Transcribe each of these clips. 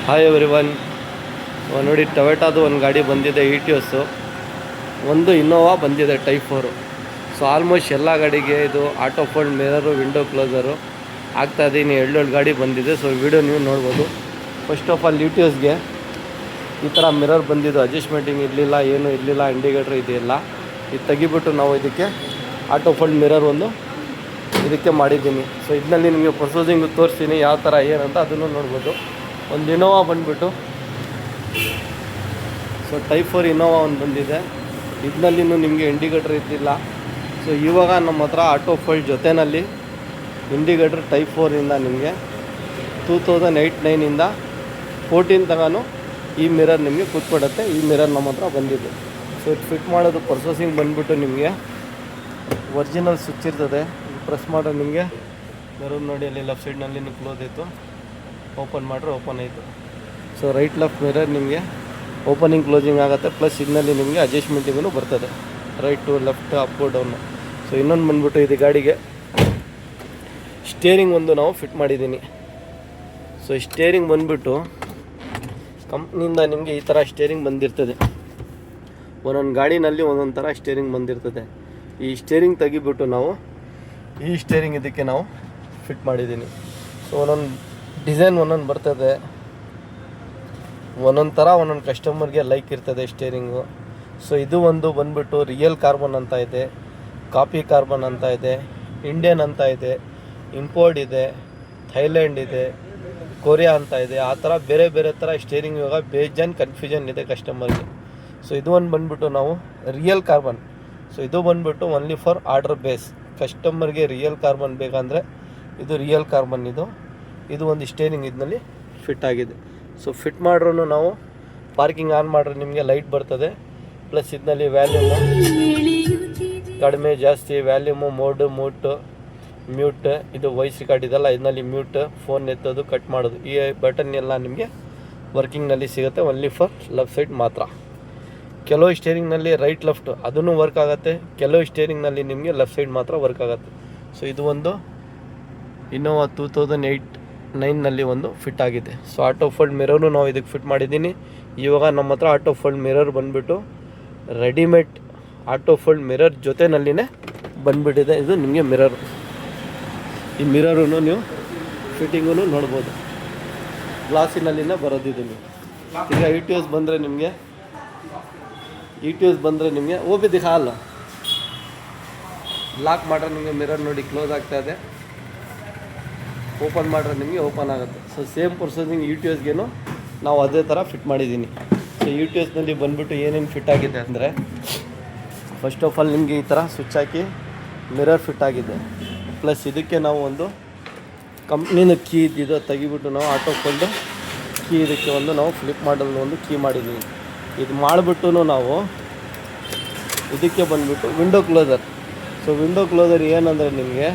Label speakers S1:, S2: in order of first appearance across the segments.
S1: Hi everyone. ನೋಡಿ ಟೊಯೋಟಾದು ಒಂದು ಗಾಡಿ ಬಂದಿದೆ, ಇಟಿಯೋಸು. ಒಂದು ಇನ್ನೋವಾ ಬಂದಿದೆ ಟೈಪ್ 4. ಸೊ ಆಲ್ಮೋಸ್ಟ್ ಎಲ್ಲ ಗಾಡಿಗೆ ಇದು ಆಟೋ ಫೋಲ್ಡ್ ಮಿರರು, ವಿಂಡೋ ಕ್ಲೋಸರು ಆಗ್ತಾಯಿದ್ದೀನಿ. ಎರಡು ಗಾಡಿ ಬಂದಿದೆ. ಸೊ ವಿಡಿಯೋ ನೀವು ನೋಡ್ಬೋದು. ಫಸ್ಟ್ ಆಫ್ ಆಲ್ ಇಟಿಯೋಸ್ಗೆ ಈ ಥರ ಮಿರರ್ ಬಂದಿದ್ದು, ಅಡ್ಜಸ್ಟ್ಮೆಂಟಿಂಗ್ ಇರಲಿಲ್ಲ, ಏನೂ ಇರಲಿಲ್ಲ, ಇಂಡಿಕೇಟ್ರ್ ಇದೆಯಲ್ಲ. ಇದು ತೆಗಿಬಿಟ್ಟು ನಾವು ಇದಕ್ಕೆ ಆಟೋ ಫೋಲ್ಡ್ ಮಿರರ್ ಒಂದು ಇದಕ್ಕೆ ಮಾಡಿದ್ದೀನಿ. ಸೊ ಇದರಲ್ಲಿ ನಿಮಗೆ ಪ್ರೊಸೆಸಿಂಗ್ ತೋರಿಸ್ತೀನಿ ಯಾವ ಥರ ಏನಂತ, ಅದನ್ನು ನೋಡ್ಬೋದು. ಒಂದು ಇನೋವಾ ಬಂದುಬಿಟ್ಟು, ಸೊ ಟೈಪ್ 4 ಇನೋವಾ ಒಂದು ಬಂದಿದೆ. ಇದರಲ್ಲಿನೂ ನಿಮಗೆ ಇಂಡಿಕೇಟ್ರ್ ಇದ್ದಿಲ್ಲ. ಸೊ ಇವಾಗ ನಮ್ಮ ಹತ್ರ ಆಟೋ ಫೋಲ್ಡ್ ಜೊತೆಯಲ್ಲಿ ಇಂಡಿಕೇಟ್ರ್ ಟೈಪ್ 4ಇಂದ ನಿಮಗೆ 2008-9ಇಂದ 14 ತನಕ ಈ ಮಿರರ್ ನಿಮಗೆ ಕೂತ್ಕೊಡುತ್ತೆ. ಈ ಮಿರರ್ ನಮ್ಮ ಹತ್ರ ಬಂದಿದೆ. ಸೊ ಇದು ಫಿಟ್ ಮಾಡೋದು ಪ್ರೊಸೆಸಿಂಗ್ ಬಂದುಬಿಟ್ಟು ನಿಮಗೆ ಒರಿಜಿನಲ್ ಸ್ವಿಚ್ ಇರ್ತದೆ. ಪ್ರೆಸ್ ಮಾಡಿದ್ರೆ ನಿಮಗೆ ಮಿರರ್ ನೋಡಿ, ಅಲ್ಲಿ ಲೆಫ್ಟ್ ಸೈಡ್ನಲ್ಲಿ ಕ್ಲೋಸ್ ಆಯಿತು, ಓಪನ್ ಮಾಡಿದ್ರೆ ಓಪನ್ ಆಯಿತು. ಸೊ ರೈಟ್ ಲೆಫ್ಟ್ ಮಿರರ್ ನಿಮಗೆ ಓಪನಿಂಗ್ ಕ್ಲೋಸಿಂಗ್ ಆಗುತ್ತೆ. ಪ್ಲಸ್ ಇದರಲ್ಲಿ ನಿಮಗೆ ಅಡ್ಜಸ್ಟ್ಮೆಂಟಿಗೂ ಬರ್ತದೆ, right to left, up down. So ಇನ್ನೊಂದು ಬಂದುಬಿಟ್ಟು ಇದು ಗಾಡಿಗೆ ಸ್ಟೇರಿಂಗ್ ಒಂದು ನಾವು ಫಿಟ್ ಮಾಡಿದ್ದೀನಿ. ಸೊ ಸ್ಟೇರಿಂಗ್ ಬಂದುಬಿಟ್ಟು ಕಂಪ್ನಿಯಿಂದ ನಿಮಗೆ ಈ ಥರ ಸ್ಟೇರಿಂಗ್ ಬಂದಿರ್ತದೆ. ಒಂದೊಂದು ಗಾಡಿನಲ್ಲಿ ಒಂದೊಂದು ಥರ ಸ್ಟೇರಿಂಗ್ ಬಂದಿರ್ತದೆ. ಈ ಸ್ಟೇರಿಂಗ್ ತೆಗಿಬಿಟ್ಟು ನಾವು ಈ ಸ್ಟೇರಿಂಗ್ ಇದಕ್ಕೆ ನಾವು ಫಿಟ್ ಮಾಡಿದ್ದೀನಿ. ಸೊ ಒಂದೊಂದು ಡಿಸೈನ್ ಒಂದೊಂದು ಬರ್ತದೆ, ಒಂದೊಂದು ಥರ ಒಂದೊಂದು ಕಸ್ಟಮರ್ಗೆ ಲೈಕ್ ಇರ್ತದೆ ಸ್ಟೇರಿಂಗು. ಸೊ ಇದು ಒಂದು ಬಂದುಬಿಟ್ಟು ರಿಯಲ್ ಕಾರ್ಬನ್ ಅಂತ ಇದೆ, ಕಾಪಿ ಕಾರ್ಬನ್ ಅಂತ ಇದೆ, ಇಂಡಿಯನ್ ಅಂತ ಇದೆ, ಇಂಪೋರ್ಟ್ ಇದೆ, ಥೈಲ್ಯಾಂಡ್ ಇದೆ, ಕೊರಿಯಾ ಅಂತ ಇದೆ. ಆ ಥರ ಬೇರೆ ಬೇರೆ ಥರ ಸ್ಟೇರಿಂಗ್ ಇವಾಗ ಬೇಜಾನ್ ಕನ್ಫ್ಯೂಷನ್ ಇದೆ ಕಸ್ಟಮರ್ಗೆ. ಸೊ ಇದು ಒಂದು ಬಂದುಬಿಟ್ಟು ನಾವು ರಿಯಲ್ ಕಾರ್ಬನ್. ಸೊ ಇದು ಬಂದುಬಿಟ್ಟು ಓನ್ಲಿ ಫಾರ್ ಆರ್ಡರ್ ಬೇಸ್. ಕಸ್ಟಮರ್ಗೆ ರಿಯಲ್ ಕಾರ್ಬನ್ ಬೇಕಂದರೆ ಇದು ರಿಯಲ್ ಕಾರ್ಬನ್. ಇದು ಒಂದು ಸ್ಟೇರಿಂಗ್ ಇದರಲ್ಲಿ ಫಿಟ್ ಆಗಿದೆ. ಸೊ ಫಿಟ್ ಮಾಡ್ರೂ ನಾವು ಪಾರ್ಕಿಂಗ್ ಆನ್ ಮಾಡಿದ್ರೆ ನಿಮಗೆ ಲೈಟ್ ಬರ್ತದೆ. ಪ್ಲಸ್ ಇದರಲ್ಲಿ ವ್ಯಾಲ್ಯೂಮು ಕಡಿಮೆ ಜಾಸ್ತಿ, ವ್ಯಾಲ್ಯೂಮು, ಮೋಡು, ಮ್ಯೂಟ್, ಇದು ವಾಯ್ಸ್ ರೆಕಾರ್ಡ್ ಇದೆಲ್ಲ ಇದರಲ್ಲಿ ಮ್ಯೂಟ್, ಫೋನ್ ಎತ್ತೋದು, ಕಟ್ ಮಾಡೋದು, ಈ ಬಟನ್ ಎಲ್ಲ ನಿಮಗೆ ವರ್ಕಿಂಗ್ನಲ್ಲಿ ಸಿಗುತ್ತೆ. ಓನ್ಲಿ ಫಾರ್ ಲೆಫ್ಟ್ ಸೈಡ್ ಮಾತ್ರ. ಕೆಲವು ಸ್ಟೇರಿಂಗ್ನಲ್ಲಿ ರೈಟ್ ಲೆಫ್ಟ್ ಅದನ್ನು ವರ್ಕ್ ಆಗುತ್ತೆ, ಕೆಲವು ಸ್ಟೇರಿಂಗ್ನಲ್ಲಿ ನಿಮಗೆ ಲೆಫ್ಟ್ ಸೈಡ್ ಮಾತ್ರ ವರ್ಕ್ ಆಗುತ್ತೆ. ಸೊ ಇದು ಒಂದು ಇನೋವಾ 2008-9ನಲ್ಲಿ ಒಂದು ಫಿಟ್ ಆಗಿದೆ. ಸೊ ಆಟೋ ಫೋಲ್ಡ್ ಮಿರರು ನಾವು ಇದಕ್ಕೆ ಫಿಟ್ ಮಾಡಿದ್ದೀನಿ. ಇವಾಗ ನಮ್ಮ ಹತ್ರ ಆಟೋ ಫೋಲ್ಡ್ ಮಿರರ್ ಬಂದುಬಿಟ್ಟು ರೆಡಿಮೇಡ್ ಆಟೋ ಫೋಲ್ಡ್ ಮಿರರ್ ಜೊತೆನಲ್ಲಿನೇ ಬಂದುಬಿಟ್ಟಿದೆ. ಇದು ನಿಮಗೆ ಮಿರರ್. ಈ ಮಿರರೂ ನೀವು ಫಿಟ್ಟಿಂಗೂ ನೋಡ್ಬೋದು, ಗ್ಲಾಸಿನಲ್ಲಿನೇ ಬರೋದಿದೆ. ನೀವು ಈಗ ಇಟಿಯೋಸ್ ಬಂದರೆ ನಿಮಗೆ ಓಪಿ ದಿಖಾಲ್ಲ, ಲಾಕ್ ಮಾಡ್ರೆ ನಿಮಗೆ ಮಿರರ್ ನೋಡಿ ಕ್ಲೋಸ್ ಆಗ್ತಾಯಿದೆ, ಓಪನ್ ಮಾಡ್ರೆ ನಿಮಗೆ ಓಪನ್ ಆಗುತ್ತೆ. ಸೊ ಸೇಮ್ ಪ್ರೊಸೆಸಿಂಗ್ ಇಟಿಯೋಸ್ಗೇನು ನಾವು ಅದೇ ಥರ ಫಿಟ್ ಮಾಡಿದ್ದೀನಿ. ಸೊ ಇಟಿಯೋಸ್ನಲ್ಲಿ ಬಂದುಬಿಟ್ಟು ಏನೇನು ಫಿಟ್ ಆಗಿದೆ ಅಂದರೆ, ಫಸ್ಟ್ ಆಫ್ ಆಲ್ ನಿಮಗೆ ಈ ಥರ ಸ್ವಿಚ್ ಹಾಕಿ ಮಿರರ್ ಫಿಟ್ ಆಗಿದೆ. ಪ್ಲಸ್ ಇದಕ್ಕೆ ನಾವು ಒಂದು ಕಂಪ್ನಿನ ಕೀ ಇದ್ದಿದ್ದು ತೆಗಿಬಿಟ್ಟು ನಾವು ಆಟೋ ಫೋಲ್ಡ್ ಕೀ ಇದಕ್ಕೆ ಒಂದು ನಾವು ಫ್ಲಿಪ್ ಮಾಡಲು ಒಂದು ಕೀ ಮಾಡಿದ್ದೀವಿ. ಇದು ಮಾಡಿಬಿಟ್ಟು ನಾವು ಇದಕ್ಕೆ ಬಂದುಬಿಟ್ಟು window closer. So window closer ಏನಂದರೆ ನಿಮಗೆ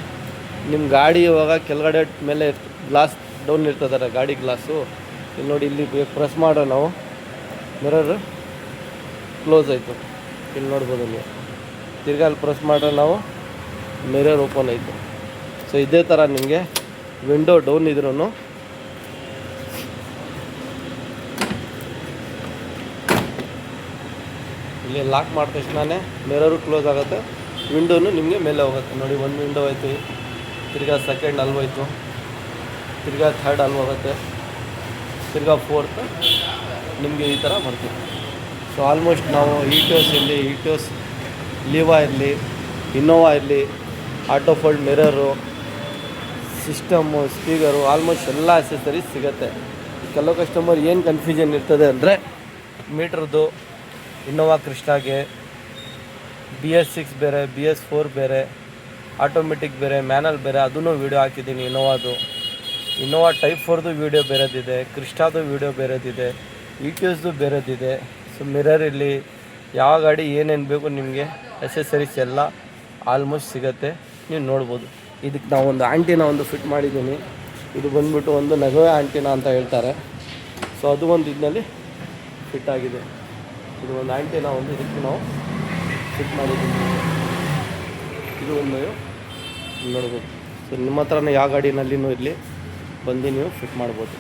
S1: ನಿಮ್ಮ ಗಾಡಿ ಇವಾಗ ಕೆಳಗಡೆ ಮೇಲೆ ಗ್ಲಾಸ್ ಡೌನ್ ಇರ್ತದಲ್ಲ ಗಾಡಿ ಗ್ಲಾಸು, ಇಲ್ಲಿ ನೋಡಿ, ಇಲ್ಲಿ ಪ್ರೆಸ್ ಮಾಡೋ ನಾವು ಮಿರರ್ ಕ್ಲೋಸ್ ಆಯಿತು, ಇಲ್ಲಿ ನೋಡ್ಬೋದು ನೀವು. ತಿರ್ಗಾ ಅಲ್ಲಿ ಪ್ರೆಸ್ ಮಾಡ್ರೆ ನಾವು ಮಿರರ್ ಓಪನ್ ಆಯಿತು. ಸೊ ಇದೇ ಥರ ನಿಮಗೆ ವಿಂಡೋ ಡೌನ್ ಇದ್ರೂ ಇಲ್ಲಿ ಲಾಕ್ ಮಾಡಿದ ತಕ್ಷಣವೇ ಮಿರರು ಕ್ಲೋಸ್ ಆಗುತ್ತೆ, ವಿಂಡೋನು ನಿಮಗೆ ಮೇಲೆ ಹೋಗುತ್ತೆ. ನೋಡಿ, ಒಂದು ವಿಂಡೋ ಆಯಿತು, ತಿರ್ಗಾ ಸೆಕೆಂಡ್ ಅಲ್ಲಿ ಹೋಯ್ತು, ತಿರ್ಗಾ ಥರ್ಡ್ ಅಲ್ಲಿ ಹೋಗುತ್ತೆ, ತಿರ್ಗಾ ಫೋರ್ತ್ ನಿಮಗೆ ಈ ಥರ ಬರ್ತೀವಿ. ಸೊ ಆಲ್ಮೋಸ್ಟ್ ನಾವು ಇಟಿಯೋಸ್ ಲೀವಾ ಇರಲಿ, ಇನೋವಾ ಇರಲಿ, auto fold mirror, system, speaker, almost ಎಲ್ಲ ಅಸೆಸರೀಸ್ ಸಿಗುತ್ತೆ. ಕೆಲವು ಕಸ್ಟಮರ್ ಏನು ಕನ್ಫ್ಯೂಷನ್ ಇರ್ತದೆ ಅಂದರೆ, ಮೀಟ್ರದ್ದು ಇನೋವಾ ಕ್ರಿಸ್ಟಾಗೆ BS6 ಬೇರೆ, BS4 ಬೇರೆ, ಆಟೋಮೆಟಿಕ್ ಬೇರೆ, ಮ್ಯಾನಲ್ ಬೇರೆ, ಅದನ್ನು ವೀಡಿಯೋ ಹಾಕಿದ್ದೀನಿ. ಇನೋವಾ ಟೈಪ್ 4ದು ವೀಡಿಯೋ ಬೇರೆದಿದೆ, ಕ್ರಿಸ್ಟಾದು ವೀಡಿಯೋ ಬೇರೆದಿದೆ, ಇಟಿಯೋಸ್ದು ಬೇರೆದಿದೆ. ಸೊ ಮಿರರ್ ಇಲ್ಲಿ ಯಾವ ಗಾಡಿ ಏನೇನು ಬೇಕು ನಿಮಗೆ ಅಸೆಸರೀಸ್ ಎಲ್ಲ ಆಲ್ಮೋಸ್ಟ್ ಸಿಗುತ್ತೆ, ನೀವು ನೋಡ್ಬೋದು. ಇದಕ್ಕೆ ನಾವು ಒಂದು ಆಂಟಿನಾ ಒಂದು ಫಿಟ್ ಮಾಡಿದ್ದೀನಿ. ಇದು ಬಂದುಬಿಟ್ಟು ಒಂದು ನಗವೆ ಆಂಟಿನಾ ಅಂತ ಹೇಳ್ತಾರೆ. ಸೊ ಅದು ಒಂದು ಇದರಲ್ಲಿ ಫಿಟ್ ಆಗಿದೆ. ಇದು ಒಂದು ಆಂಟಿನಾ ಒಂದು ಇದಕ್ಕೆ ನಾವು ಫಿಟ್ ಮಾಡಿದ್ದೀನಿ. ಇದು ಒಂದು ನೋಡ್ಬೋದು. ಸೊ ನಿಮ್ಮ ಹತ್ರನೇ ಯಾವ ಗಾಡಿನಲ್ಲಿನೂ ಇರಲಿ ಬಂದು ನೀವು ಫಿಟ್ ಮಾಡ್ಬೋದು.